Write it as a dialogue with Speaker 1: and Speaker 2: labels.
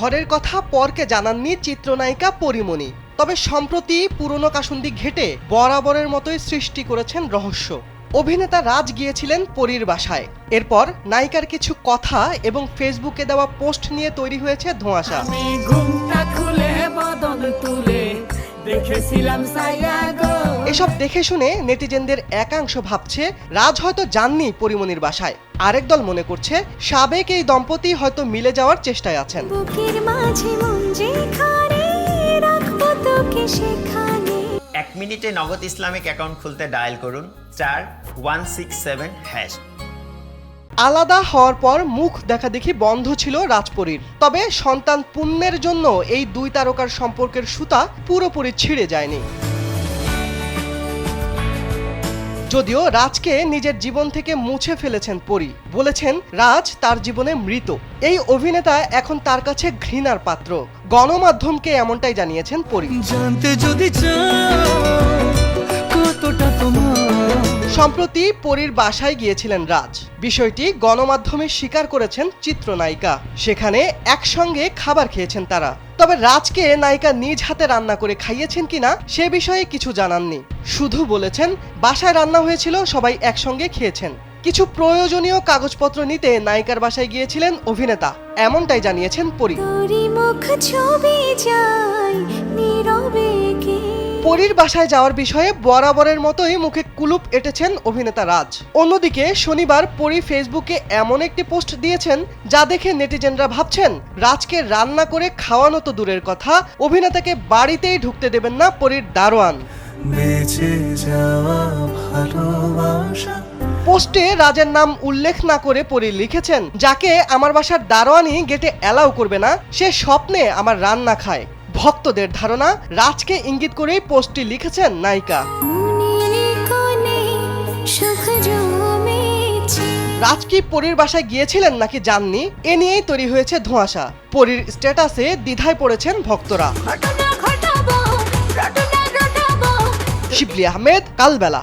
Speaker 1: ঘরের কথা পরকে জানাননি চিত্রনায়িকা পরীমণি। তবে সম্প্রতি পুরনো কাসুন্দি ঘেটে বরাবরের মতোই সৃষ্টি করেছেন রহস্য। অভিনেতা রাজ গিয়েছিলেন পরীর বাসায়। এরপর নায়িকার কিছু কথা এবং ফেসবুকে দেওয়া পোস্ট নিয়ে তৈরি হয়েছে ধোঁয়াশা। এসব দেখে শুনে নেটিজেনদের একাংশ ভাবছে রাজ হয়তো যাননি পরীমণির বাসায়। আরেক দল মনে করছে সাবেক এই দম্পতি হয়তো মিলে যাওয়ার চেষ্টায় আছেন।
Speaker 2: 1 মিনিটে নগদ ইসলামিক অ্যাকাউন্ট খুলতে ডায়াল করুন *167#।
Speaker 1: আলাদা হওয়ার পর মুখ দেখাদেখি বন্ধ ছিল রাজপরীর। তবে সন্তান পুণ্যের জন্য এই দুই তারকার সম্পর্কের সুতা পুরোপুরি ছিঁড়ে যায়নি। যদিও রাজকে নিজের জীবন থেকে মুছে ফেলেছেন পরী, বলেছেন রাজ তার জীবনে মৃত। এই অভিনেতা এখন তার কাছে ঘৃণার পাত্র। গণমাধ্যমকে এমনটাই জানিয়েছেন পরী। সম্প্রতি পরীর বাসায় গিয়েছিলেন রাজ। বিষয়টি গণমাধ্যমে স্বীকার করেছেন চিত্রনায়িকা। সেখানে একসঙ্গে খাবার খেয়েছেন তারা। তবে রাজকে নায়িকা নিজ হাতে রান্না করে খাইয়েছেন কিনা সে বিষয়ে কিছু জানাননি। শুধু বলেছেন বাসায় রান্না হয়েছিল, সবাই একসঙ্গে খেয়েছেন। কিছু প্রয়োজনীয় কাগজপত্র নিতে নায়িকার বাসায় গিয়েছিলেন অভিনেতা, এমনটাই জানিয়েছেন পরী। পরীর বাসায় যাওয়ার বিষয়ে বরাবরের মতোই মুখে কুলুপ এঁটেছেন অভিনেতা রাজ। অন্যদিকে শনিবার পরী ফেসবুকে এমন একটি পোস্ট দিয়েছেন যা দেখে নেটিজেনরা ভাবছেন রাজকে রান্না করে খাওয়ানো তো দূরের কথা, অভিনেতাকে বাড়িতেই ঢুকতে দেবেন না পরীর দারোয়ান। পোস্টে রাজের নাম উল্লেখ না করে পরী লিখেছেন, যাকে আমার বাসার দারোয়ানই গেটে অ্যালাউ করবে না সে স্বপ্নে আমার রান্না খায়। ভক্তদের ধারণা রাজকে ইঙ্গিত করেই পোস্টটি লিখেছেন নায়িকা। রাজ কি পরীর বাসায় গিয়েছিলেন নাকি যাননি, এ নিয়েই তৈরি হয়েছে ধোঁয়াশা। পরীর স্ট্যাটাসে দ্বিধায় পড়েছেন ভক্তরা। শিবলি আহমেদ, কালবেলা।